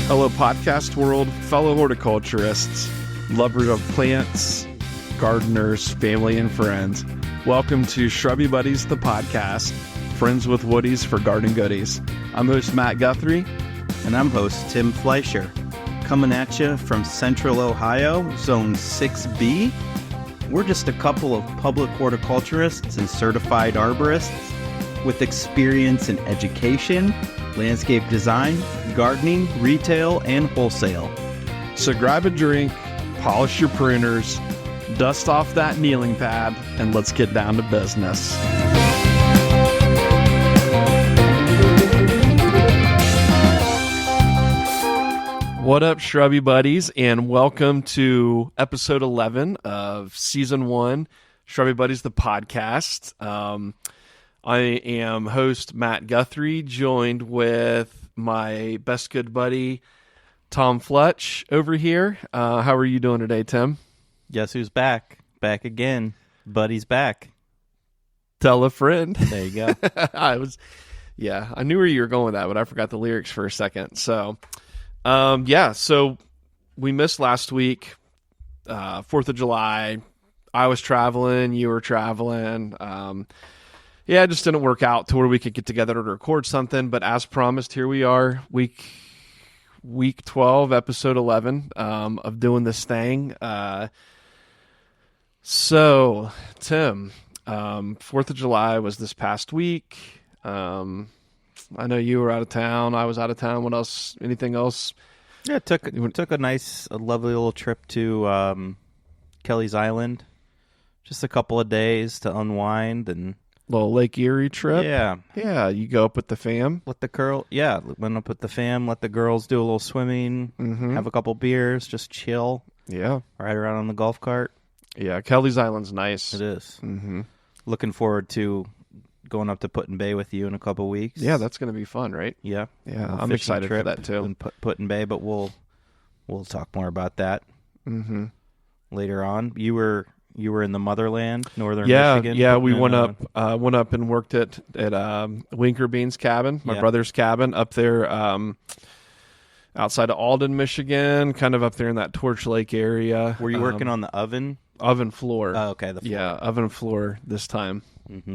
Hello, podcast world, fellow horticulturists, lovers of plants, gardeners, family, and friends. Welcome to Shrubby Buddies, the podcast, friends with woodies for garden goodies. I'm host Matt Guthrie. And I'm host Tim Fleischer. Coming at you from Central Ohio, Zone 6B. We're just a couple of public horticulturists and certified arborists with experience in education, landscape design, gardening, retail, and wholesale. So grab a drink, polish your pruners, dust off that kneeling pad, and let's get down to business. What up, Shrubby Buddies, and welcome to episode 11 of Season 1, Shrubby Buddies, the podcast. I am host Matt Guthrie, joined with my best good buddy, Tom Fletch, over here. How are you doing today, Tim? Guess who's back? Back again. Buddy's back. Tell a friend. There you go. I knew where you were going with that, but I forgot the lyrics for a second. So, so we missed last week, 4th of July. I was traveling, you were traveling. It just didn't work out to where we could get together to record something. But as promised, here we are, week 12, episode 11 of doing this thing. So, Tim, 4th of July was this past week. I know you were out of town. I was out of town. What else? Anything else? Yeah, took a lovely little trip to Kelly's Island. Just a couple of days to unwind and Little Lake Erie trip. Yeah. You go up with the fam. Went up with the fam. Let the girls do a little swimming. Have a couple beers. Just chill. Yeah. Ride around on the golf cart. Yeah, Kelly's Island's nice. It is. Looking forward to going up to Put-in Bay with you in a couple weeks. Yeah, that's going to be fun, right? Yeah. I'm excited for that too. In Put-in Bay, but we'll talk more about that later on. You were in the motherland, northern Michigan. Yeah, we went up and worked at Winker Bean's cabin, my brother's cabin up there outside of Alden, Michigan, kind of up there in that Torch Lake area. Were you working on the oven? Oven floor. Oh, okay. The floor. Yeah, oven floor this time.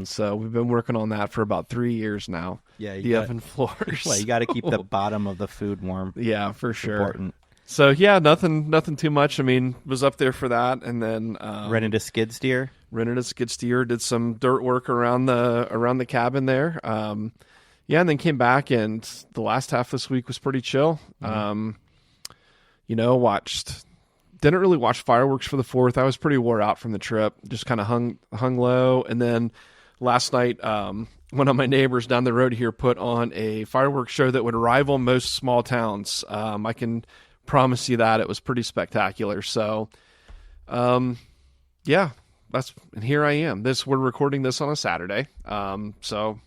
So we've been working on that for about 3 years now. Yeah, oven floors. Well, you got to keep the bottom of the food warm. Yeah, for sure. Important. So yeah, nothing too much. I mean, was up there for that, and then rented a skid steer. Did some dirt work around the cabin there. And then came back, and the last half this week was pretty chill. Didn't really watch fireworks for the 4th. I was pretty wore out from the trip. Just kind of hung low, and then last night, one of my neighbors down the road here put on a fireworks show that would rival most small towns. I can promise you that it was pretty spectacular. So, and here I am. We're recording this on a Saturday. So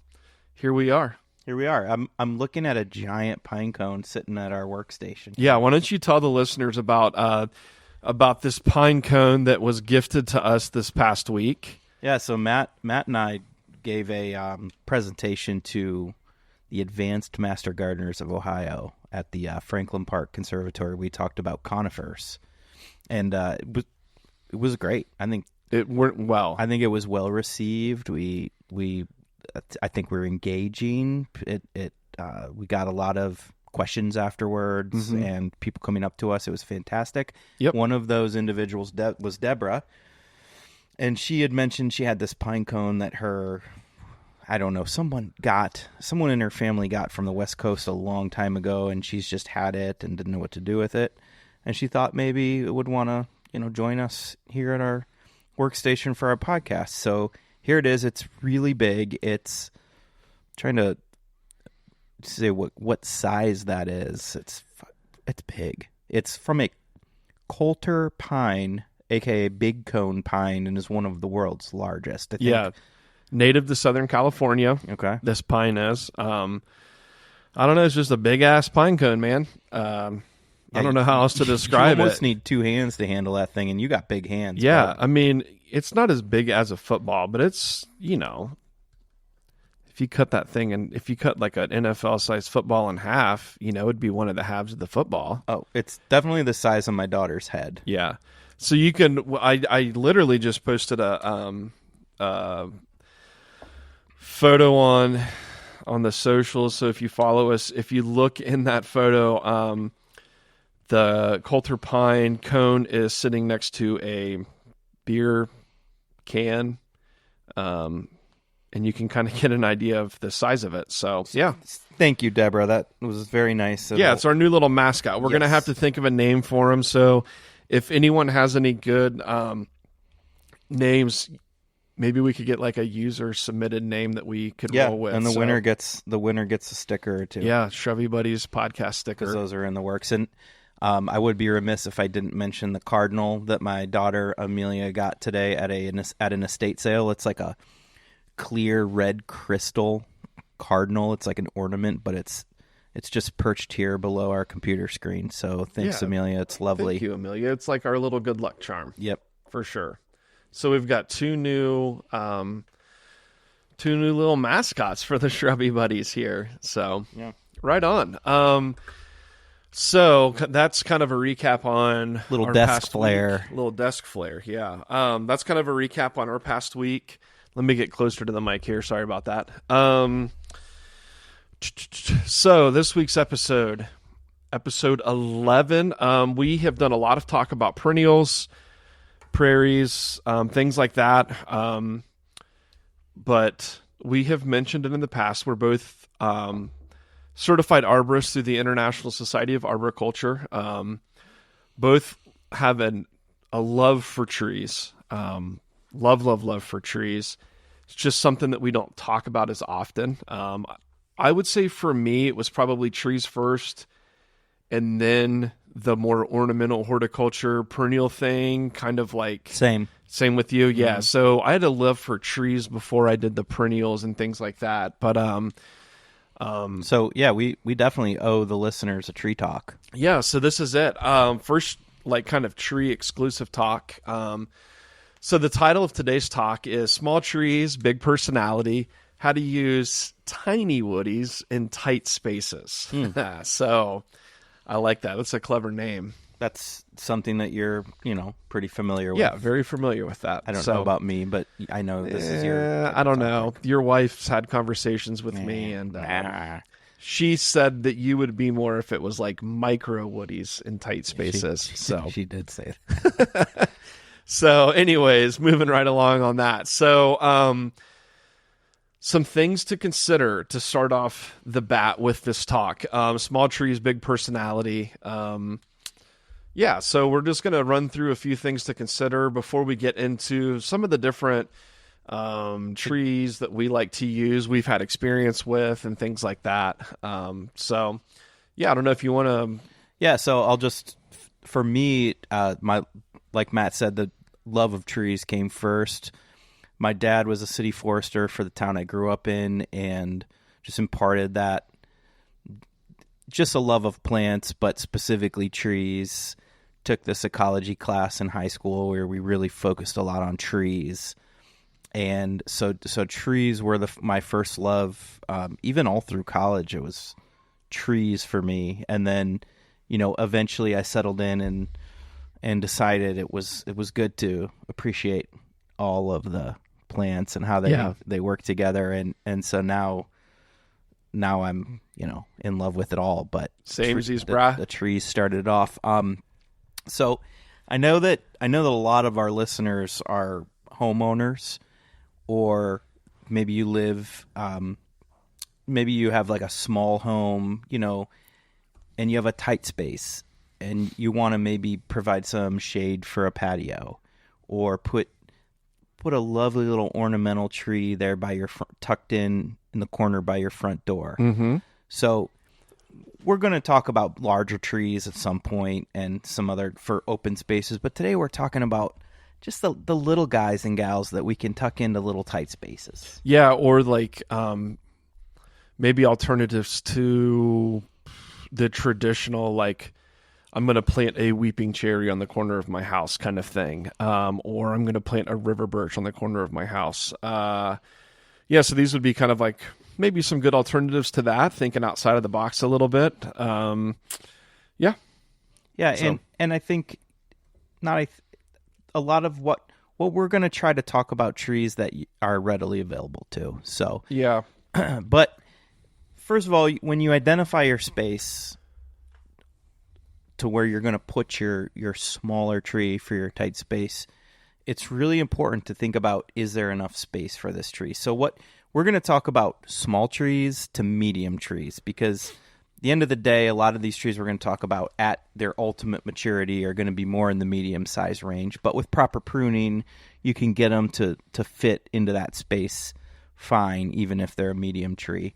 here we are. I'm looking at a giant pine cone sitting at our workstation. Yeah. Why don't you tell the listeners about this pine cone that was gifted to us this past week? Yeah. So Matt and I gave a presentation to the Advanced Master Gardeners of Ohio at the Franklin Park Conservatory. We talked about conifers, and it was great. I think it went well. I think it was well received. I think we're engaging. We got a lot of questions afterwards, and people coming up to us. It was fantastic. Yep. One of those individuals was Deborah, and she had mentioned she had this pine cone that someone in her family got from the West Coast a long time ago, and she's just had it and didn't know what to do with it. And she thought maybe it would want to, join us here at our workstation for our podcast. So here it is. It's really big. It's trying to say what size that is. It's big. It's from a Coulter pine, aka big cone pine, and is one of the world's largest. I think. Yeah. Native to Southern California. Okay. This pine is. I don't know. It's just a big ass pine cone, man. I don't know how else to describe it. You almost need two hands to handle that thing, and you got big hands. Yeah, I mean, it's not as big as a football, but it's, if if you cut that thing, and if you cut like an NFL-sized football in half, it'd be one of the halves of the football. Oh, it's definitely the size of my daughter's head. Yeah. So you can. I literally just posted a photo on the socials. So if you follow us, if you look in that photo, the Coulter Pine cone is sitting next to a beer can, and you can kind of get an idea of the size of it. So yeah. Thank you, Deborah. That was very nice. Yeah, it's our new little mascot. We're gonna have to think of a name for him. So if anyone has any good names, maybe we could get like a user submitted name that we could roll with. And the winner gets a sticker or two. Yeah, Shrubby Buddies podcast sticker. Because those are in the works. And I would be remiss if I didn't mention the cardinal that my daughter Amelia got today at an estate sale. It's like a clear red crystal cardinal. It's like an ornament, but it's just perched here below our computer screen. So thanks, Amelia. It's lovely. Thank you, Amelia. It's like our little good luck charm. Yep, for sure. So we've got two new little mascots for the Shrubby Buddies here. So yeah, right on. So that's kind of a recap on little desk flare. Little desk flare, yeah. That's kind of a recap on our past week. Let me get closer to the mic here. Sorry about that. So this week's episode 11, we have done a lot of talk about perennials, prairies, things like that. But we have mentioned it in the past. We're both certified arborists through the International Society of Arboriculture. Both have a love for trees. Love for trees. It's just something that we don't talk about as often. I would say for me, it was probably trees first, and then the more ornamental horticulture perennial thing, kind of like same with you. Yeah. So I had a love for trees before I did the perennials and things like that. But, so yeah, we definitely owe the listeners a tree talk. Yeah. So this is it. First, like kind of tree exclusive talk. So the title of today's talk is Small Trees, Big Personality, How to Use Tiny Woodies in Tight Spaces. So I like that. That's a clever name. That's something that you're, pretty familiar with. Yeah, very familiar with that. I don't know about me, but I know this is your... I don't know. Your wife's had conversations with me, and she said that you would be more if it was like micro woodies in tight spaces. She did say that. So anyways, moving right along on that. So some things to consider to start off the bat with this talk. Small trees, big personality. Yeah, so we're just going to run through a few things to consider before we get into some of the different trees that we like to use, we've had experience with, and things like that. So, yeah, I don't know if you want to... Yeah, so I'll just... For me, like Matt said, the love of trees came first. My dad was a city forester for the town I grew up in, and just imparted that, just a love of plants, but specifically trees. Took this ecology class in high school where we really focused a lot on trees. And so trees were my first love. Even all through college, it was trees for me. And then, eventually I settled in and decided it was good to appreciate all of the plants and how they work together. And so now I'm, in love with it all. But the trees started off. So I know that a lot of our listeners are homeowners, or maybe you live, maybe you have like a small home, and you have a tight space, and you want to maybe provide some shade for a patio, or put a lovely little ornamental tree there by your tucked in the corner by your front door. Mm-hmm. So we're going to talk about larger trees at some point and some other for open spaces, but today we're talking about just the little guys and gals that we can tuck into little tight spaces. Yeah, or like maybe alternatives to the traditional, like I'm going to plant a weeping cherry on the corner of my house kind of thing, or I'm going to plant a river birch on the corner of my house. Yeah, so these would be kind of like maybe some good alternatives to that, thinking outside of the box a little bit. Yeah. Yeah, So- and I think a lot of what we're going to try to talk about trees that are readily available too. So, Yeah. but first of all, when you identify your space to where you're going to put your smaller tree for your tight space, it's really important to think about, is there enough space for this tree? So what we're going to talk about small trees to medium trees, because at the end of the day, a lot of these trees we're going to talk about at their ultimate maturity are going to be more in the medium size range. But with proper pruning, you can get them to fit into that space fine, even if they're a medium tree.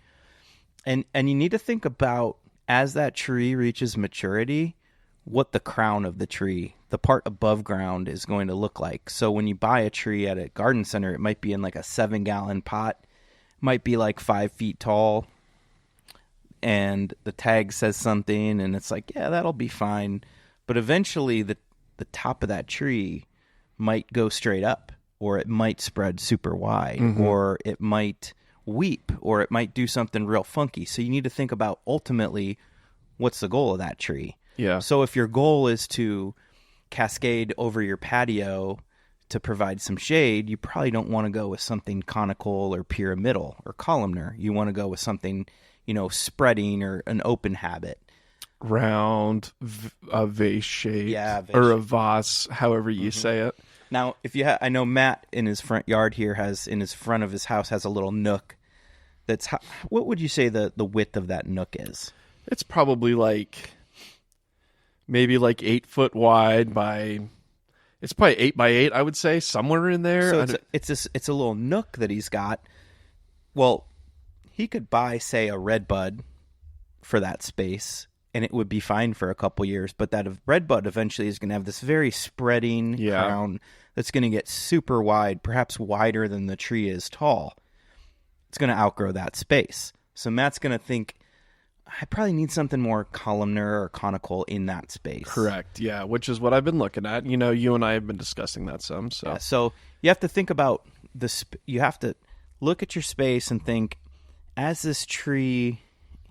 And you need to think about, as that tree reaches maturity, what the crown of the tree, the part above ground, is going to look like. So when you buy a tree at a garden center, it might be in like a 7-gallon pot, might be like 5 feet tall, and the tag says something, and it's like, yeah, that'll be fine. But eventually the top of that tree might go straight up, or it might spread super wide, or it might weep, or it might do something real funky. So you need to think about, ultimately, what's the goal of that tree? Yeah. So if your goal is to cascade over your patio to provide some shade, you probably don't want to go with something conical or pyramidal or columnar. You want to go with something, spreading or an open habit. Round, a vase shape, Yeah, vase or a shape. vase, however you say it. Now, if you I know Matt in his front yard here in his front of his house has a little nook. What would you say the width of that nook is? It's probably maybe 8 foot wide by. It's probably 8 by 8, I would say, somewhere in there. So it's a little nook that he's got. Well, he could buy, say, a red bud for that space, and it would be fine for a couple years. But that red bud eventually is going to have this very spreading crown that's going to get super wide, perhaps wider than the tree is tall. It's going to outgrow that space. So Matt's going to think, I probably need something more columnar or conical in that space. Correct. Yeah, which is what I've been looking at. You and I have been discussing that some. So, Yeah, so you have to think about you have to look at your space and think, as this tree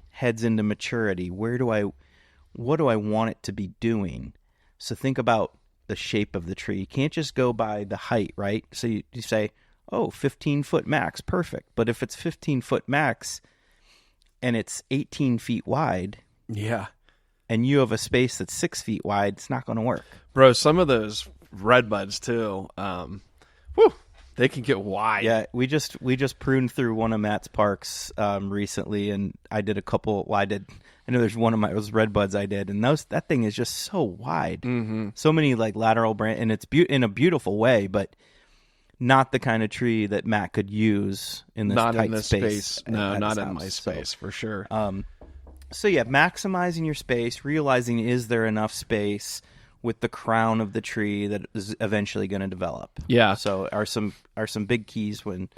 heads into maturity, what do I want it to be doing? So think about the shape of the tree. You can't just go by the height, right? So you say, 15-foot max, perfect. But if it's 15-foot max and it's 18 feet wide, yeah, and you have a space that's 6 feet wide, it's not going to work. bro, some of those red buds too, they can get wide. Yeah, we just pruned through one of Matt's parks recently, and I did a couple. Well, I know there's one of those red buds I did, and that thing is just so wide, so many lateral branch, and it's in a beautiful way, but not the kind of tree that Matt could use in this not tight in this space. No, not in my space for sure. So yeah, maximizing your space, realizing, is there enough space with the crown of the tree that is eventually going to develop. Yeah. So are some big keys when.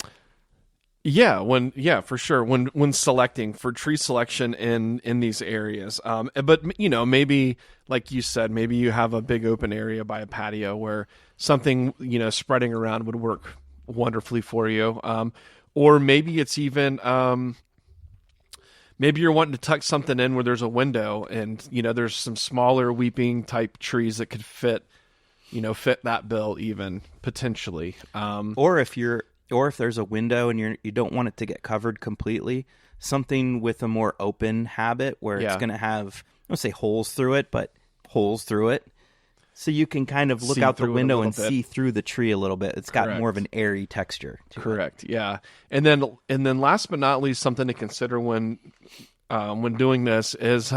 Yeah, for sure. When selecting for tree selection in these areas, but maybe like you said, maybe you have a big open area by a patio where something spreading around would work wonderfully for you, or maybe it's even maybe you're wanting to tuck something in where there's a window and there's some smaller weeping type trees that could fit that bill even potentially, or if there's a window and you don't want it to get covered completely, something with a more open habit where it's going to have, I don't say holes through it, but holes through it. So you can kind of look out the window and see through the tree a little bit. It's got more of an airy texture to Correct. It. Yeah. And then last but not least, something to consider when doing this is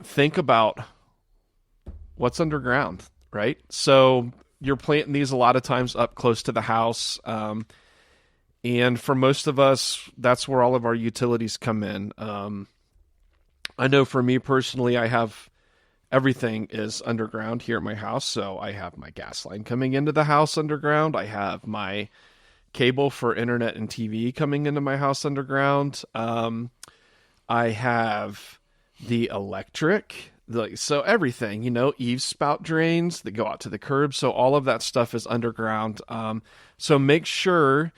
think about what's underground, right? So you're planting these a lot of times up close to the house. And for most of us, that's where all of our utilities come in. I know for me personally, everything is underground here at my house. So I have my gas line coming into the house underground. I have my cable for internet and TV coming into my house underground. I have the electric. So everything, eaves spout drains that go out to the curb. So all of that stuff is underground. So make sure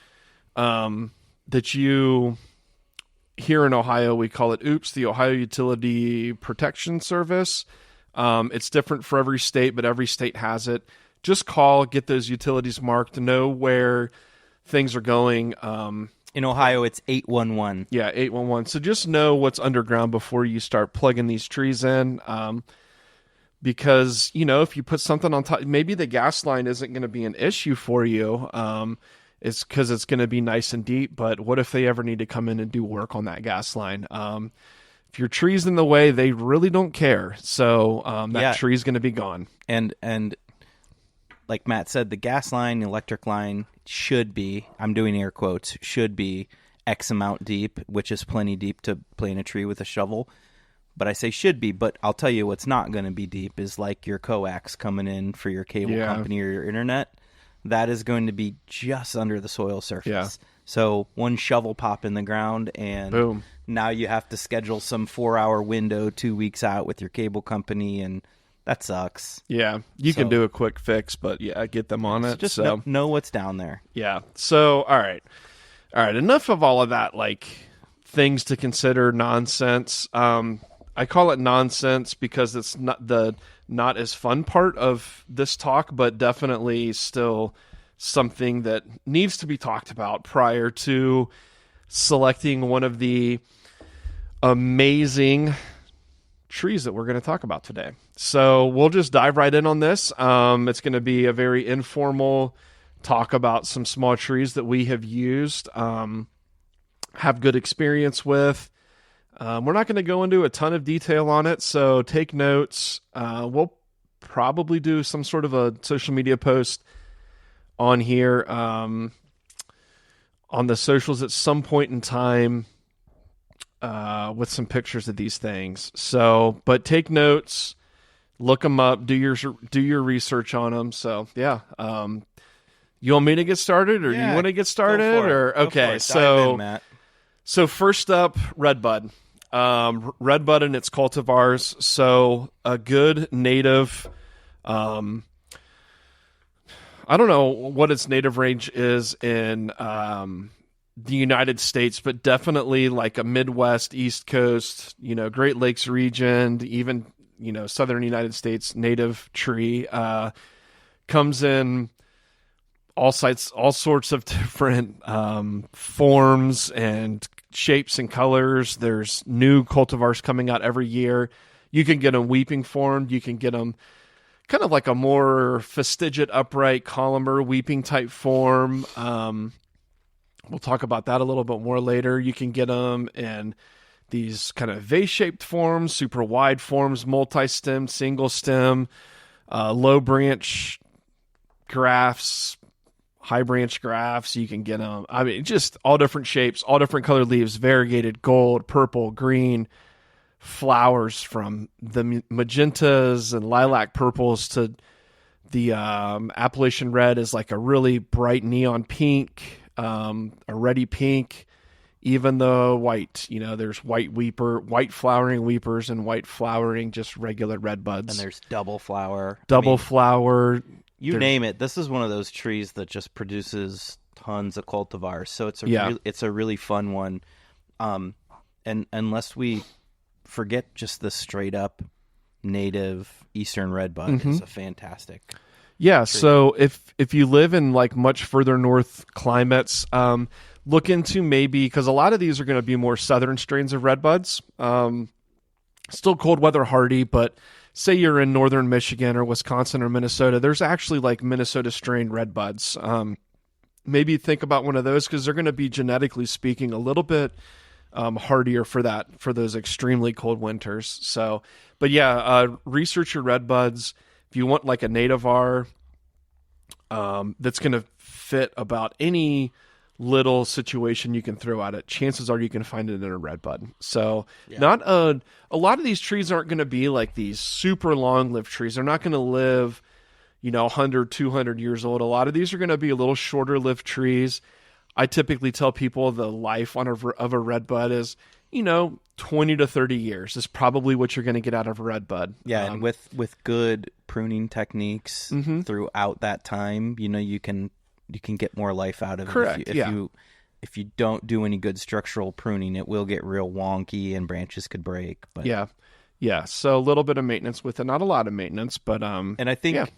that you, here in Ohio, we call it OOPS, the Ohio Utility Protection Service. It's different for every state, but every state has it. Just call, get those utilities marked, know where things are going. In Ohio, it's 811. Yeah, 811. So just know what's underground before you start plugging these trees in. Because, if you put something on top, maybe the gas line isn't going to be an issue for you. It's because it's going to be nice and deep. But what if they ever need to come in and do work on that gas line? If your tree's in the way, they really don't care. So that tree's going to be gone. And like Matt said, the gas line, the electric line should be, I'm doing air quotes, should be X amount deep, which is plenty deep to plane a tree with a shovel. But I say should be, but I'll tell you what's not going to be deep is like your coax coming in for your cable company or your internet. That is going to be just under the soil surface. Yeah. So one shovel pop in the ground and boom. Now you have to schedule some 4-hour window 2 weeks out with your cable company, and that sucks. Yeah, you can do a quick fix, but get them on it. Just so know what's down there. Yeah. So all right. Enough of all of that, like things to consider, nonsense. I call it nonsense because it's not as fun part of this talk, but definitely still something that needs to be talked about prior to selecting one of the amazing trees that we're going to talk about today. So we'll just dive right in on this. It's going to be a very informal talk about some small trees that we have used, have good experience with. We're not going to go into a ton of detail on it, so take notes. We'll probably do some sort of a social media post on here, on the socials at some point in time, with some pictures of these things. So, but take notes, look them up, do your research on them. So, yeah. You want me to get started, or do you want to get started, or okay? So, Matt. So first up, redbud. Redbud and its cultivars. So a good native, I don't know what its native range is in the United States, but definitely like a Midwest, East Coast, Great Lakes region, even, Southern United States native tree, comes in all sorts of different forms and shapes and colors. There's new cultivars coming out every year. You can get them weeping formed. You can get them kind of like a more fastigiate, upright, columnar, weeping type form. We'll talk about that a little bit more later. You can get them in these kind of vase-shaped forms, super wide forms, multi-stem, single stem, low branch grafts, high branch grafts. You can get them, just all different shapes, all different colored leaves, variegated gold, purple, green, flowers from the magentas and lilac purples to the Appalachian red is like a really bright neon pink, a reddy pink, even the white. There's white flowering weepers and white flowering just regular red buds. And there's double flower. Flower. You name it. This is one of those trees that just produces tons of cultivars. So it's a really fun one. And unless we forget just the straight up native Eastern redbud is a fantastic. Yeah. tree. So if you live in like much further north climates, look into maybe, because a lot of these are going to be more southern strains of redbuds. Still cold weather hardy, but say you're in northern Michigan or Wisconsin or Minnesota, there's actually like Minnesota strain redbuds. Maybe think about one of those because they're going to be genetically speaking a little bit hardier for those extremely cold winters. So, but yeah, research your redbuds. If you want like a nativar that's going to fit about any little situation you can throw at it, chances are you can find it in a redbud. So not a lot of these trees aren't going to be like these super long-lived trees. They're not going to live, 100, 200 years old. A lot of these are going to be a little shorter-lived trees. I typically tell people the life of a redbud is, 20 to 30 years is probably what you're going to get out of a redbud. Yeah, and with good pruning techniques throughout that time, you can get more life out of correct, it if you if you don't do any good structural pruning, it will get real wonky and branches could break. But yeah. So a little bit of maintenance with it, not a lot of maintenance, but and I think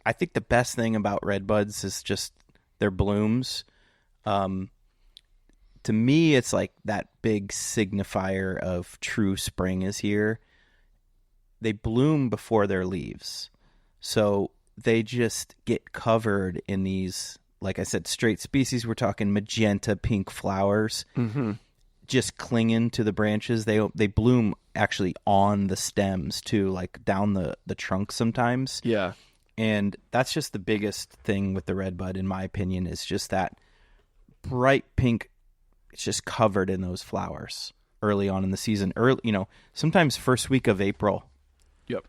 the best thing about redbuds is just their blooms. To me, it's like that big signifier of true spring is here. They bloom before their leaves. So they just get covered in these, like I said, straight species. We're talking magenta pink flowers, just clinging to the branches. They bloom actually on the stems too, like down the trunk sometimes. Yeah. And that's just the biggest thing with the redbud, in my opinion, is just that bright pink. It's just covered in those flowers early on in the season. Sometimes first week of April. Yep.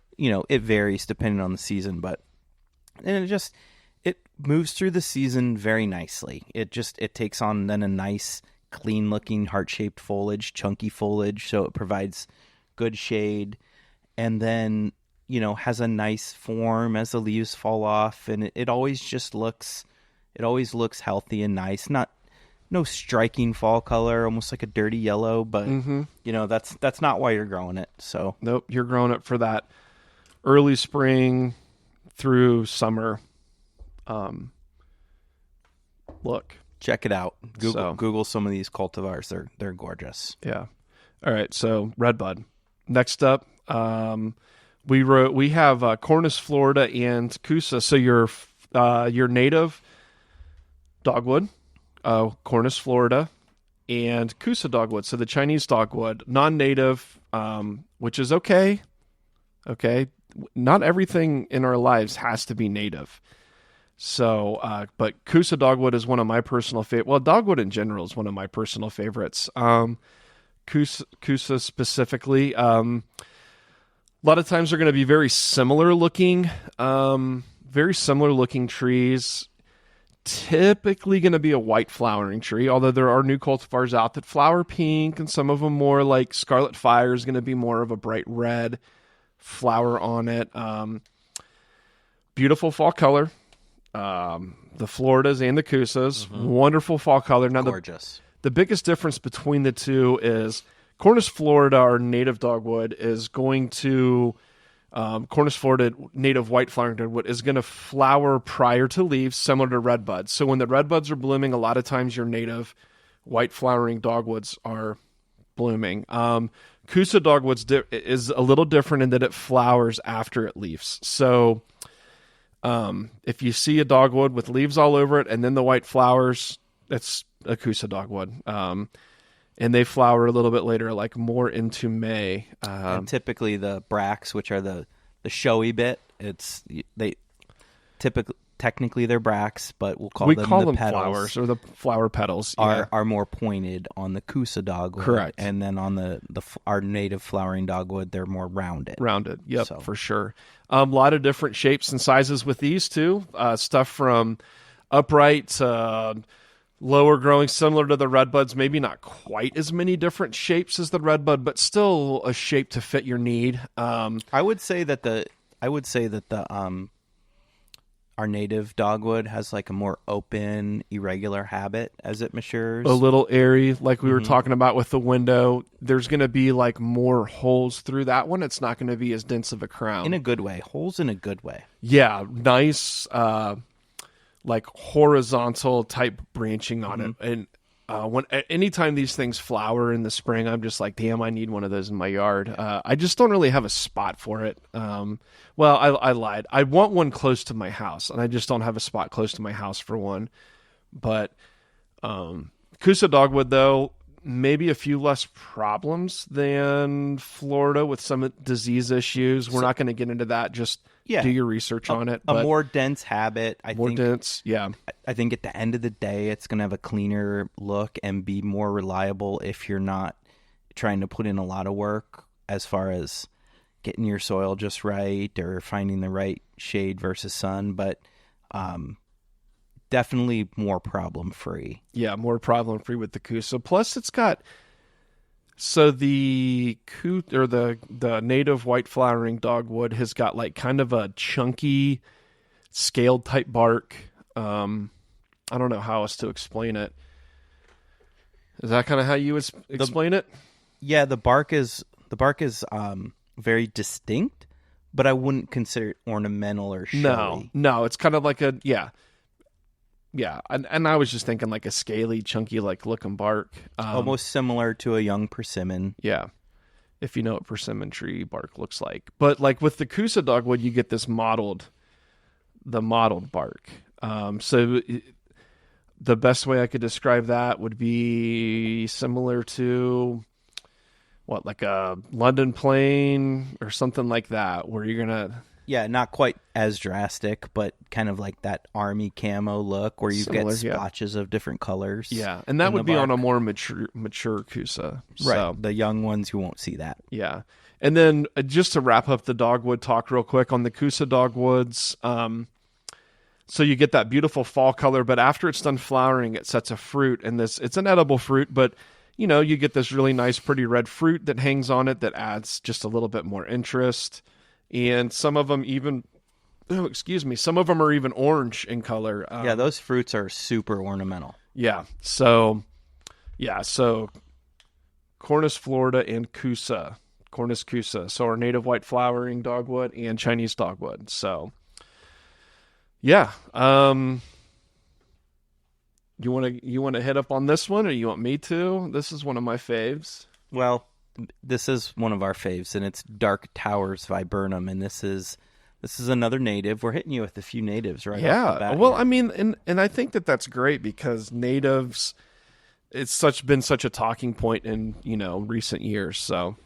It varies depending on the season, but it moves through the season very nicely. It takes on then a nice, clean looking heart shaped foliage, chunky foliage, so it provides good shade, and then has a nice form as the leaves fall off, and it always looks healthy and nice. No striking fall color, almost like a dirty yellow, but that's not why you're growing it. So nope, you're growing it for that early spring through summer look. Check it out. Google some of these cultivars. They're gorgeous. Yeah. All right. So redbud. Next up, we have Cornus Florida and Coosa. So your native dogwood. Cornus Florida, and Coosa dogwood. So the Chinese dogwood, non-native, which is okay. Okay, not everything in our lives has to be native. So, but Coosa dogwood is one of my personal favorite. Well, dogwood in general is one of my personal favorites. Coosa specifically. A lot of times they're going to be very similar looking trees. Typically going to be a white flowering tree, although there are new cultivars out that flower pink, and some of them more like Scarlet Fire is going to be more of a bright red flower on it. Beautiful fall color. The Floridas and the Coosas, wonderful fall color. Now, gorgeous. The biggest difference between the two is Cornus Florida, our native dogwood, is going to Cornus Florida native white flowering dogwood is going to flower prior to leaves, similar to redbuds. So when the redbuds are blooming, a lot of times your native white flowering dogwoods are blooming. Coosa dogwoods is a little different in that it flowers after it leaves. So if you see a dogwood with leaves all over it and then the white flowers, that's a Coosa dogwood. And they flower a little bit later, like more into May. And typically the bracts, which are the showy bit, technically they're bracts, but we'll call them petals, flowers or the flower petals. Are more pointed on the Coosa dogwood. Correct. And then on our native flowering dogwood, they're more rounded. Yep, for sure. A lot of different shapes and sizes with these too. Stuff from upright to lower growing, similar to the redbuds, maybe not quite as many different shapes as the redbud, but still a shape to fit your need. I would say that our native dogwood has like a more open, irregular habit as it matures. A little airy, like we were talking about with the window. There's going to be like more holes through that one. It's not going to be as dense of a crown. In a good way. Holes in a good way. Yeah, nice like horizontal type branching on it. And anytime these things flower in the spring, I'm just like, damn, I need one of those in my yard. I just don't really have a spot for it. Well, I lied. I want one close to my house, and I just don't have a spot close to my house for one. But Coosa dogwood, though, maybe a few less problems than Florida with some disease issues. We're not going to get into that. Just do your research on it. A more dense habit. I think at the end of the day, it's going to have a cleaner look and be more reliable if you're not trying to put in a lot of work as far as getting your soil just right or finding the right shade versus sun. But definitely more problem-free. Yeah, more problem-free with the Coosa. Plus, it's got... So the native white flowering dogwood has got like kind of a chunky, scaled type bark. I don't know how else to explain it. Is that kind of how you would explain it? Yeah, the bark is very distinct, but I wouldn't consider it ornamental or showy. No, it's kind of like yeah, and I was just thinking like a scaly, chunky, like looking bark. Almost similar to a young persimmon. Yeah, if you know what persimmon tree bark looks like. But like with the Coosa dogwood, you get this mottled bark. So the best way I could describe that would be similar to what, like a London plane or something like that, where you're gonna. Yeah, not quite as drastic, but kind of like that army camo look where you get splotches of different colors. Yeah, and that would be on a more mature Coosa. Right, So, the young ones, you won't see that. Yeah. And then just to wrap up the dogwood talk real quick on the Coosa dogwoods, so you get that beautiful fall color, but after it's done flowering, it sets a fruit, and it's an edible fruit, but you get this really nice, pretty red fruit that hangs on it that adds just a little bit more interest. And some of them even, some of them are even orange in color. Yeah, those fruits are super ornamental. Yeah. So Cornus Florida and Cornus Coosa. So our native white flowering dogwood and Chinese dogwood. So, yeah. You want to hit up on this one, or you want me to? This is one of my faves. Well, this is one of our faves, and it's Dark Towers viburnum, and this is another native. We're hitting you with a few natives right off the bat. Well, I mean, and I think that that's great because natives, it's been such a talking point in recent years. So,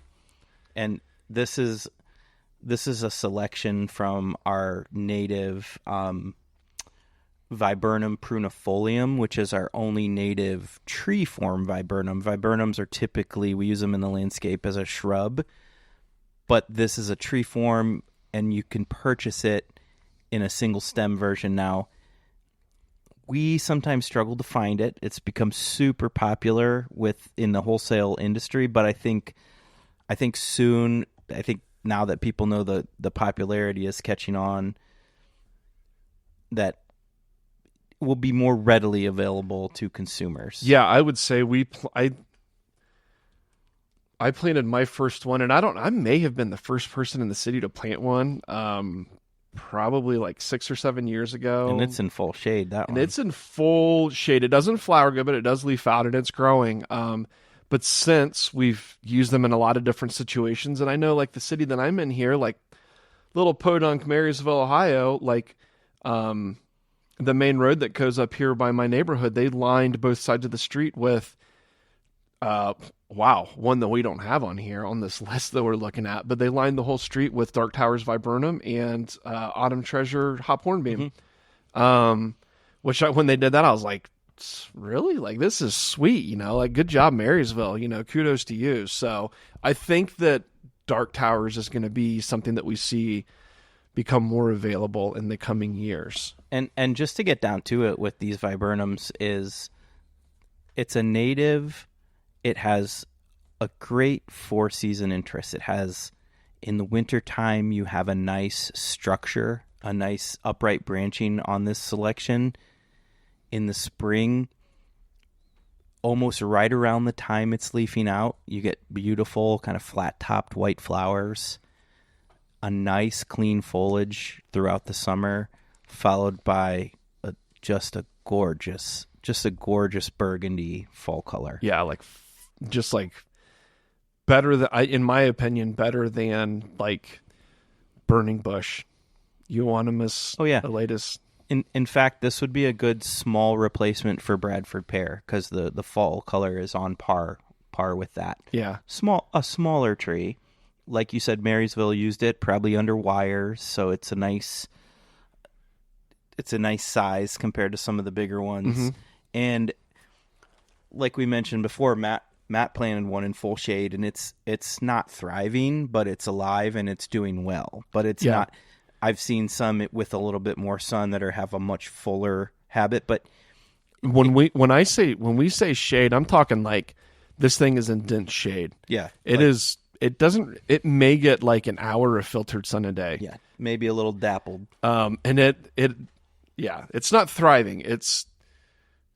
and this is a selection from our native Viburnum prunifolium, which is our only native tree form viburnum. Viburnums are typically, we use them in the landscape as a shrub, but this is a tree form, and you can purchase it in a single stem version now. We sometimes struggle to find it. It's become super popular in the wholesale industry, but I think soon, now that people know the popularity is catching on, that will be more readily available to consumers. Yeah, I would say I planted my first one, and I may have been the first person in the city to plant one, probably like 6 or 7 years ago. And it's in full shade, that one. And it's in full shade. It doesn't flower good, but it does leaf out, and it's growing. But since we've used them in a lot of different situations, and I know like the city that I'm in here, like little podunk, Marysville, Ohio, like the main road that goes up here by my neighborhood, they lined both sides of the street with, one that we don't have on here on this list that we're looking at, but they lined the whole street with Dark Towers viburnum and Autumn Treasure hop hornbeam. Which when they did that, I was like, really? Like, this is sweet, like, good job, Marysville, kudos to you. So I think that Dark Towers is going to be something that we see become more available in the coming years. And just to get down to it with these viburnums it's a native. It has a great 4-season interest. It has, in the wintertime, you have a nice structure, a nice upright branching on this selection. In the spring, almost right around the time it's leafing out, you get beautiful kind of flat-topped white flowers, a nice clean foliage throughout the summer, followed by just a gorgeous burgundy fall color. Yeah, just better than, in my opinion, better than like burning bush, euonymus. Oh yeah, elatus. In fact, this would be a good small replacement for Bradford pear because the fall color is on par with that. Yeah, a smaller tree, like you said, Marysville used it probably under wires, so it's a nice size compared to some of the bigger ones. Mm-hmm. And like we mentioned before, Matt planted one in full shade, and it's not thriving, but it's alive and it's doing well. But it's not. I've seen some with a little bit more sun that have a much fuller habit. But when we say shade, I'm talking like this thing is in dense shade. Yeah, it is. It may get like an hour of filtered sun a day. Yeah, maybe a little dappled. And it's not thriving.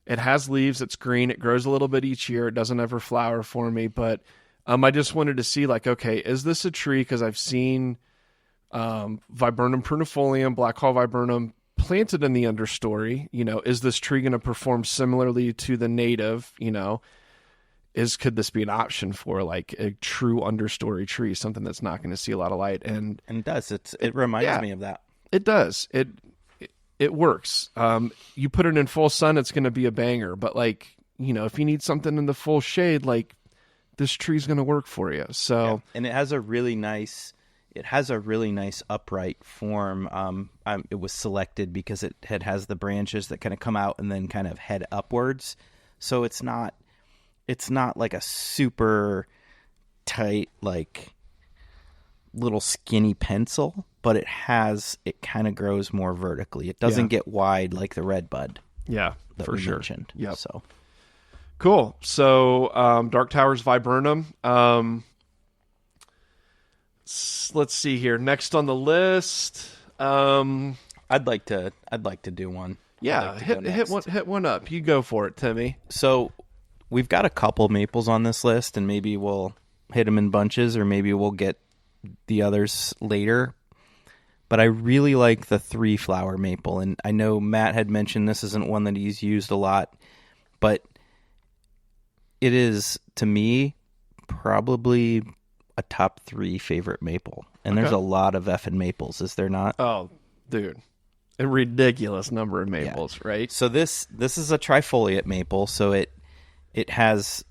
It has leaves. It's green. It grows a little bit each year. It doesn't ever flower for me, but I just wanted to see, like, okay, is this a tree? Because I've seen Viburnum prunifolium, Black Hall Viburnum planted in the understory. Is this tree going to perform similarly to the native? Could this be an option for like a true understory tree, something that's not going to see a lot of light? And it does. It reminds me of that. It does. It works. You put it in full sun, it's going to be a banger. But like, if you need something in the full shade, like this tree's going to work for you. So, and it has a really nice upright form. It was selected because it has the branches that kind of come out and then kind of head upwards. So it's not like a super tight, like little skinny pencil, but it kind of grows more vertically. It doesn't get wide like the red bud. Yeah, that for we sure. mentioned. Yeah. So cool. So Dark Towers Viburnum. Let's see here. Next on the list. I'd like to do one. Yeah, hit one up. You go for it, Timmy. So we've got a couple maples on this list, and maybe we'll hit them in bunches, or maybe we'll get the others later. But I really like the 3-flower maple, and I know Matt had mentioned this isn't one that he's used a lot, but it is, to me, probably a top 3 favorite maple. And there's a lot of effing maples, is there not? Oh, dude. A ridiculous number of maples, right? So this is a trifoliate maple, so it has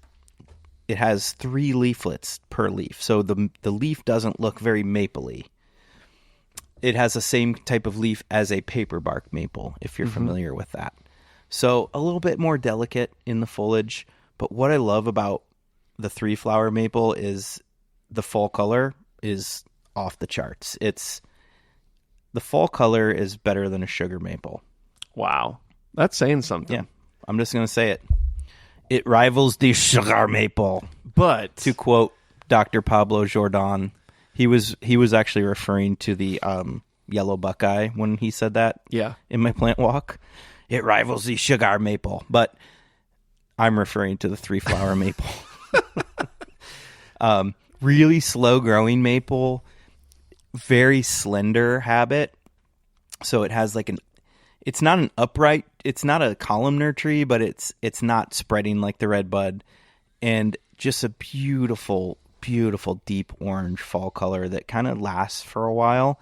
3 leaflets per leaf. So the leaf doesn't look very mapley. It has the same type of leaf as a paperbark maple, if you're familiar with that. So a little bit more delicate in the foliage. But what I love about the 3-flower maple is the fall color is off the charts. The fall color is better than a sugar maple. Wow. That's saying something. Yeah. I'm just going to say it. It rivals the sugar maple. But to quote Dr. Pablo Jordan, he was actually referring to the yellow buckeye when he said that. Yeah. In my plant walk. It rivals the sugar maple, but I'm referring to the 3-flower maple. Really slow growing maple, very slender habit. So it has like it's not an upright, it's not a columnar tree, but it's not spreading like the red bud, and just a beautiful, beautiful deep orange fall color that kind of lasts for a while.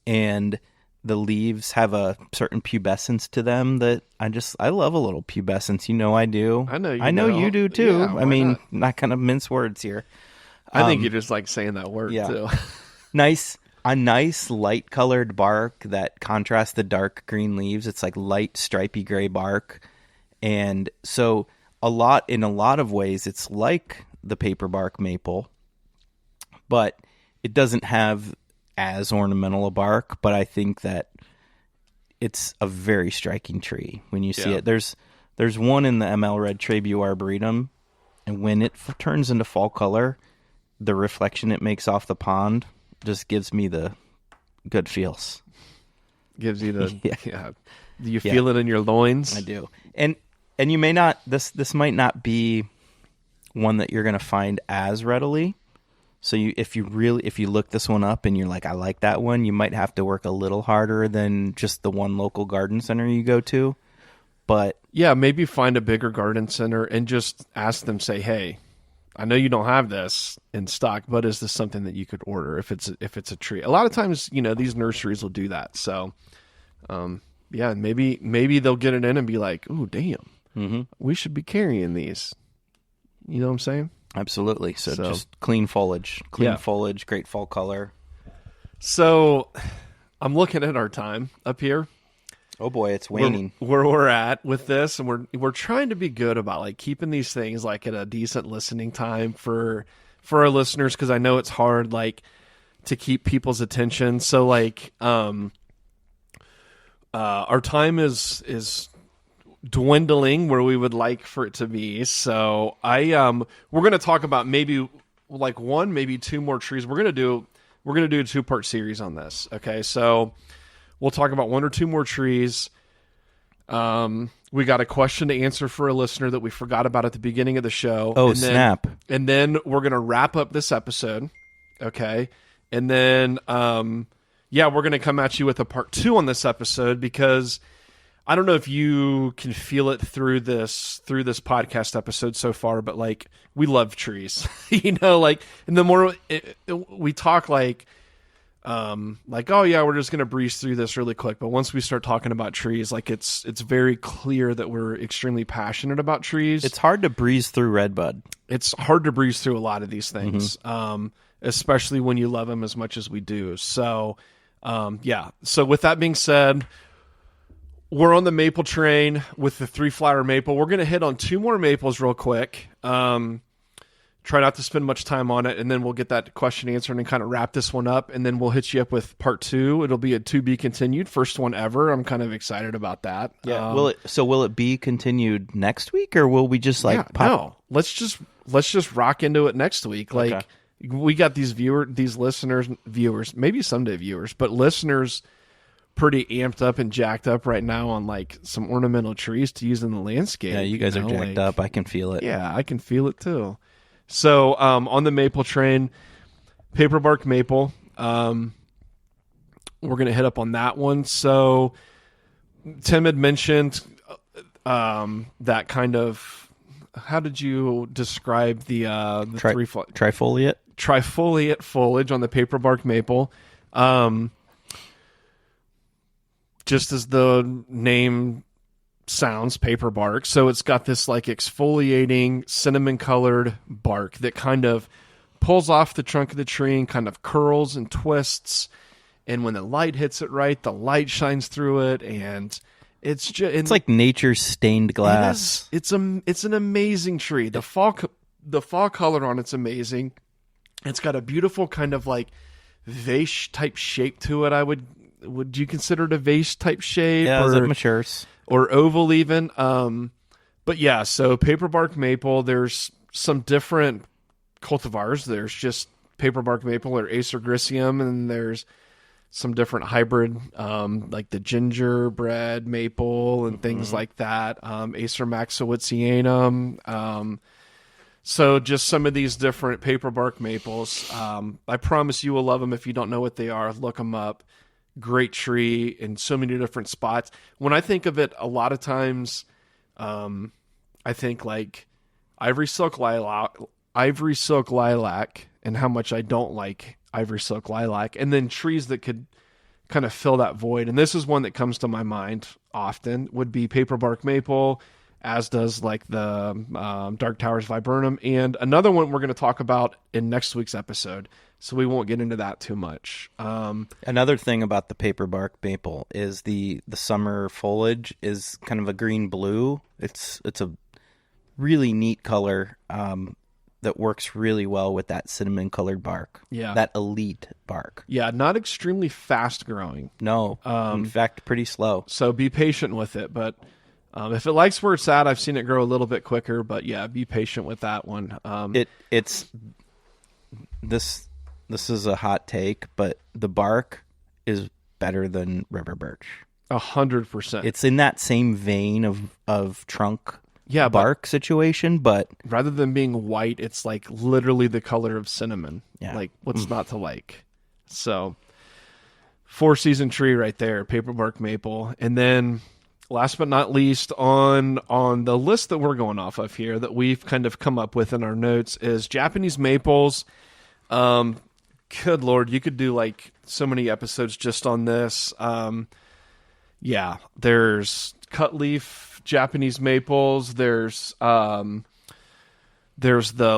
And the leaves have a certain pubescence to them that I love a little pubescence. I do. I know you do too. Yeah, I mean, not gonna mince words here. I think you just like saying that word too. A nice light colored bark that contrasts the dark green leaves. It's like light stripy gray bark. And so in a lot of ways, it's like the paperbark maple, but it doesn't have as ornamental a bark. But I think that it's a very striking tree when you see it. There's one in the ML Red Trabu Arboretum, and when it turns into fall color, the reflection it makes off the pond just gives me the good feels. Gives you the Do you feel it in your loins? I do. And you may not this might not be one that you're going to find as readily. So if you look this one up and you're like, I like that one, you might have to work a little harder than just the one local garden center you go to. But yeah, maybe find a bigger garden center and just ask them, say, hey, I know you don't have this in stock, but is this something that you could order if it's a tree? A lot of times, these nurseries will do that. So, maybe they'll get it in and be like, "Ooh, damn, we should be carrying these." You know what I'm saying? Absolutely. So just clean foliage, great fall color. So, I'm looking at our time up here. Oh boy, it's waning. Where we're at with this, and we're trying to be good about like keeping these things like at a decent listening time for our listeners, because I know it's hard like to keep people's attention. So like our time is dwindling where we would like for it to be. So we're going to talk about maybe like one, maybe 2 more trees. We're going to do a 2-part series on this. Okay, so we'll talk about 1 or 2 more trees. We We got a question to answer for a listener that we forgot about at the beginning of the show. Oh, snap. And then we're going to wrap up this episode. Okay. And then, we're going to come at you with a part 2 on this episode, because I don't know if you can feel it through this podcast episode so far, but like, we love trees, and the more we talk oh yeah, we're just going to breeze through this really quick. But once we start talking about trees, like it's very clear that we're extremely passionate about trees. It's hard to breeze through redbud. It's hard to breeze through a lot of these things, especially when you love them as much as we do. So, So with that being said, we're on the maple train with the 3-flower maple. We're going to hit on 2 more maples real quick. Try not to spend much time on it, and then we'll get that question answered and kind of wrap this one up, and then we'll hit you up with part 2. It'll be a to be continued, first one ever. I'm kind of excited about that. Yeah. Will it be continued next week, or will we just No, let's just rock into it next week. Like, we got these viewers, maybe someday viewers, but listeners pretty amped up and jacked up right now on like some ornamental trees to use in the landscape. Yeah, you guys are jacked up. I can feel it. Yeah, I can feel it too. So on the maple train, paper bark maple, we're going to hit up on that one. So Tim had mentioned that kind of, how did you describe the trifoliate? Trifoliate foliage on the paper bark maple. Just as the name sounds, paper bark. So it's got this like exfoliating cinnamon colored bark that kind of pulls off the trunk of the tree and kind of curls and twists. And when the light hits it right, the light shines through it, and it's like nature's stained glass. It's an amazing tree. The fall color on it's amazing. It's got a beautiful kind of like vase type shape to it. Would you consider it a vase type shape? Yeah, as it matures. Or oval even. But yeah, so paper bark maple, there's some different cultivars. There's just paper bark maple or Acer Gricium, and there's some different hybrid, like the gingerbread maple and things like that. Acer Maxowitzianum. So just some of these different paper bark maples. I promise you will love them. If you don't know what they are, look them up. Great tree in so many different spots. When I think of it, a lot of times, I think like ivory silk lilac, and how much I don't like ivory silk lilac, and then trees that could kind of fill that void. And this is one that comes to my mind often, would be paper bark maple, as does like the Dark Towers viburnum, and another one we're going to talk about in next week's episode. So we won't get into that too much. Another thing about the paper bark maple is the summer foliage is kind of a green blue. It's a really neat color that works really well with that cinnamon colored bark. Yeah, that elite bark. Yeah, not extremely fast growing. No, in fact, pretty slow. So be patient with it. But if it likes where it's at, I've seen it grow a little bit quicker. But yeah, be patient with that one. This is a hot take, but the bark is better than river birch. 100%. It's in that same vein of trunk bark situation, but rather than being white, it's like literally the color of cinnamon. Yeah. Like, what's not to like? So, 4-season tree right there, paper bark maple. And then last but not least on the list that we're going off of here that we've kind of come up with in our notes is Japanese maples. Good Lord, you could do like so many episodes just on this. There's cut leaf Japanese maples. There's the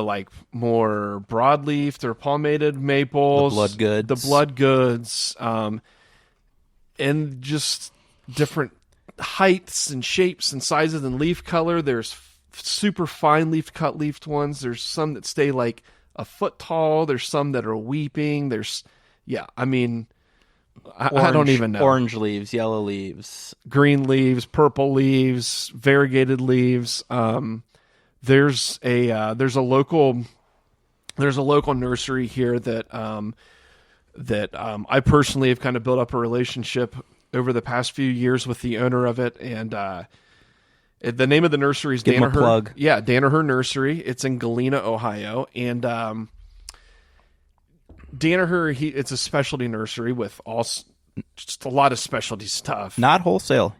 like more broadleaf, they're palmated maples. The blood goods. And just different heights and shapes and sizes and leaf color. There's super fine leaf cut leafed ones. There's some that stay like a foot tall. There's some that are weeping. I don't even know. Orange leaves, yellow leaves, green leaves, purple leaves, variegated leaves. There's a local nursery here that I personally have kind of built up a relationship over the past few years with the owner of it, and The name of the nursery is Give 'em a Danaher. plug. Yeah, Danaher Nursery. It's in Galena, Ohio, and Danaher. It's a specialty nursery with just a lot of specialty stuff. Not wholesale.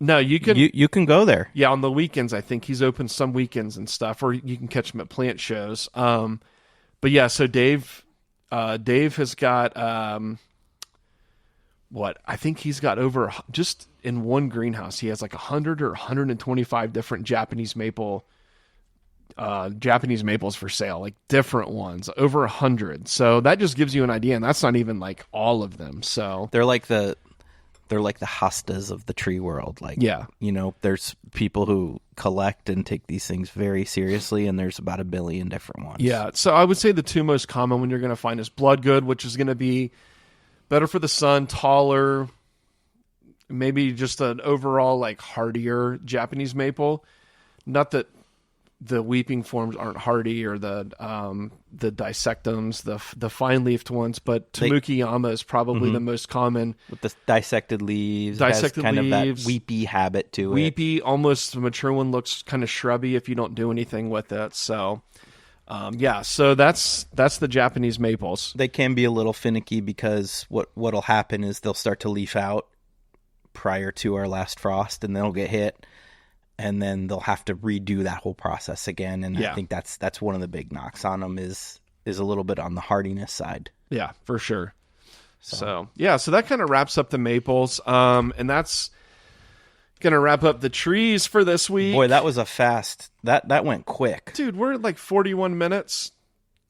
No, you can You can go there. Yeah, on the weekends, I think he's open some weekends and stuff, or you can catch him at plant shows. But yeah, so Dave has got what I think he's got over just in one greenhouse. He has like 100 or 125 different Japanese maples for sale, like different ones, over 100. So that just gives you an idea, and that's not even like all of them. So They're like the hostas of the tree world. Like, yeah, there's people who collect and take these things very seriously, and there's about 1 billion different ones. yeah. So I would say the two most common one you're going to find is Bloodgood, which is going to be better for the sun, taller, maybe just an overall like hardier Japanese maple. Not that the weeping forms aren't hardy, or the dissectums, the fine leafed ones, but Tamukiyama is probably the most common. With the dissected leaves, Dissected has kind leaves, of that weepy habit to it. Weepy, almost the mature one looks kind of shrubby if you don't do anything with it. So, so that's the Japanese maples. They can be a little finicky because what'll happen is they'll start to leaf out prior to our last frost, and they'll get hit. And then they'll have to redo that whole process again. And I think that's one of the big knocks on them is a little bit on the hardiness side. Yeah, for sure. So that kind of wraps up the maples. And that's going to wrap up the trees for this week. Boy, that was that went quick. Dude, we're at like 41 minutes.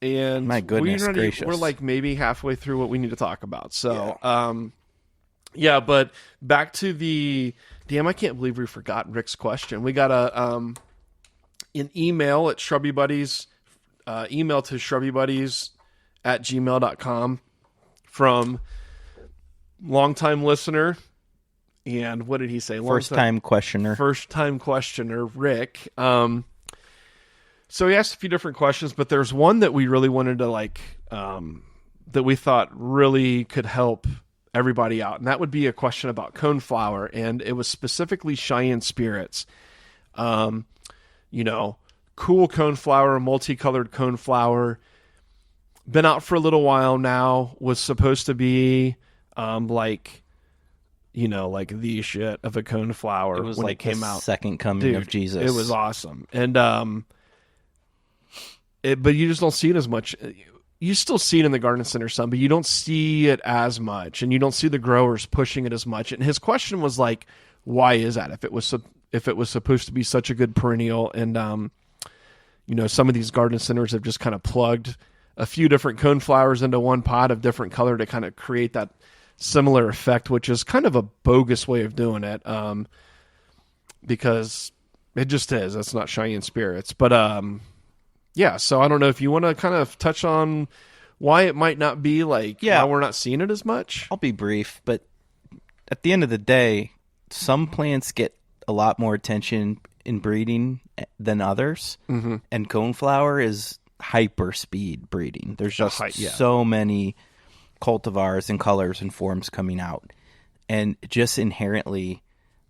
And my goodness gracious. We're like maybe halfway through what we need to talk about. So, but back to the... Damn, I can't believe we forgot Rick's question. We got an email at Shrubby Buddies, email to shrubbybuddies@gmail.com from longtime listener. And what did he say? First time questioner, Rick. So he asked a few different questions, but there's one that we really wanted to that we thought really could help everybody out, and that would be a question about coneflower, and it was specifically Cheyenne spirits. Cool coneflower, multicolored coneflower, been out for a little while now, was supposed to be like the shit of a coneflower. It was when like it came the out. Second coming of Jesus. It was awesome. And but you just don't see it as much. You still see it in the garden center some, but you don't see it as much, and you don't see the growers pushing it as much. And his question was like, why is that? If it was supposed to be such a good perennial, and some of these garden centers have just kind of plugged a few different coneflowers into one pot of different color to kind of create that similar effect, which is kind of a bogus way of doing it, because it just is. That's not Cheyenne spirits, but so I don't know if you want to kind of touch on why it might not be why we're not seeing it as much. I'll be brief, but at the end of the day, some plants get a lot more attention in breeding than others, and coneflower is hyper speed breeding. There's just so many cultivars and colors and forms coming out, and just inherently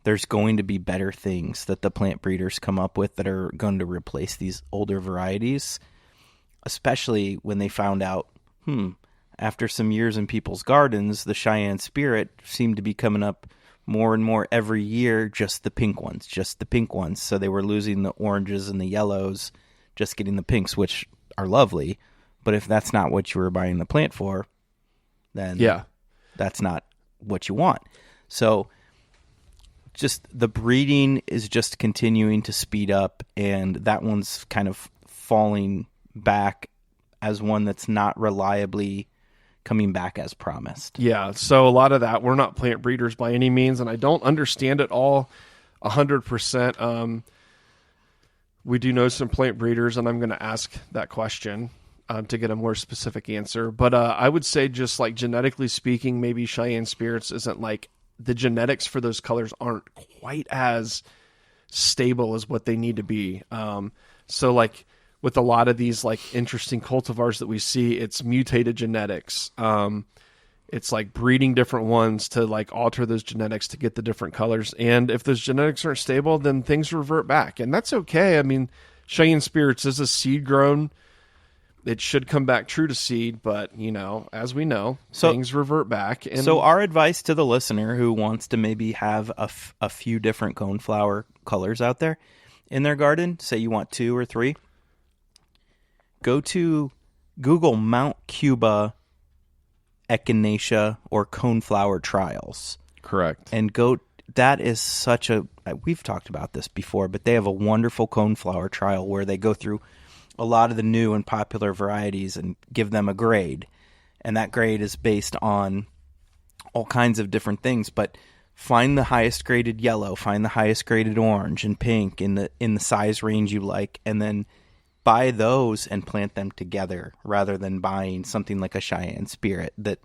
there's going to be better things that the plant breeders come up with that are going to replace these older varieties, especially when they found out, after some years in people's gardens, the Cheyenne Spirit seemed to be coming up more and more every year, just the pink ones. So they were losing the oranges and the yellows, just getting the pinks, which are lovely. But if that's not what you were buying the plant for, then that's not what you want. So just the breeding is just continuing to speed up, and that one's kind of falling back as one that's not reliably coming back as promised. Yeah, so a lot of that, we're not plant breeders by any means, and I don't understand it all 100%. We do know some plant breeders, and I'm going to ask that question to get a more specific answer. But I would say, just like genetically speaking, maybe Cheyenne spirits isn't like, the genetics for those colors aren't quite as stable as what they need to be. So like with a lot of these like interesting cultivars that we see, it's mutated genetics. It's like breeding different ones to like alter those genetics to get the different colors. And if those genetics aren't stable, then things revert back. And that's okay. I mean, Cheyenne Spirits is a seed grown. It should come back true to seed, but, you know, as we know, things revert back. And so our advice to the listener who wants to maybe have a few different coneflower colors out there in their garden, say you want 2 or 3, go to Google Mount Cuba echinacea or coneflower trials. Correct. And that is such we've talked about this before, but they have a wonderful coneflower trial where they go through a lot of the new and popular varieties and give them a grade. And that grade is based on all kinds of different things, but find the highest graded yellow, find the highest graded orange and pink in the size range you like, and then buy those and plant them together rather than buying something like a Cheyenne Spirit that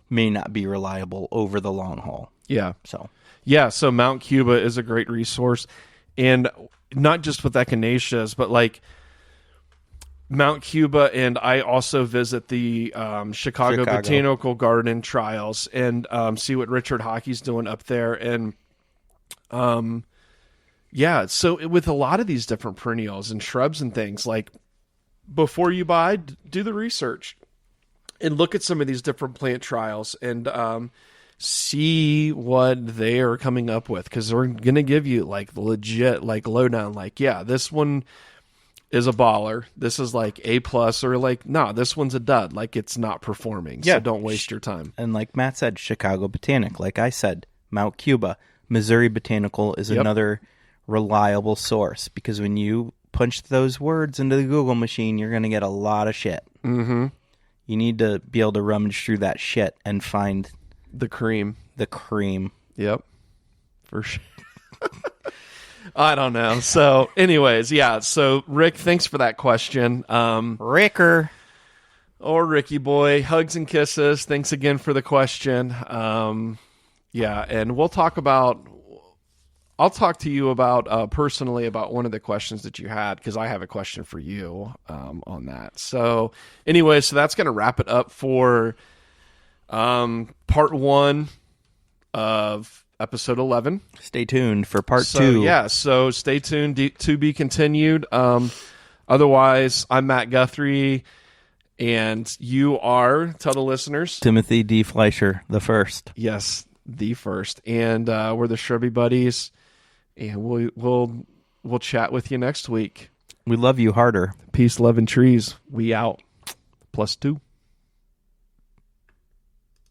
may not be reliable over the long haul. Yeah. So Mount Cuba is a great resource, and not just with echinaceas, but like Mount Cuba, and I also visit the Chicago Botanical Garden trials and see what Richard Hockey's doing up there. And yeah, so with a lot of these different perennials and shrubs and things, like before you buy, do the research and look at some of these different plant trials and see what they are coming up with, because we're going to give you like the legit like lowdown, like, yeah, this one is a baller, this is like A+, or like, nah, this one's a dud, like it's not performing. So don't waste your time. And like Matt said, Chicago Botanic, like I said, Mount Cuba, Missouri Botanical is another reliable source, because when you punch those words into the Google machine, you're going to get a lot of shit. Mm-hmm. You need to be able to rummage through that shit and find the cream. Yep, for sure. I don't know. So anyways, yeah. So Rick, thanks for that question. Ricker. Or Ricky boy, hugs and kisses. Thanks again for the question. Yeah, and I'll talk to you about personally about one of the questions that you had, because I have a question for you on that. So anyway, so that's going to wrap it up for part 1 of episode 11. Stay tuned for part 2. Yeah, so stay tuned, to be continued. Otherwise, I'm Matt Guthrie, and you are, tell the listeners, Timothy D. Fleischer, the first. Yes, the first. And we're the Shrubby Buddies, and we'll chat with you next week. We love you harder. Peace, love, and trees. We out. +2.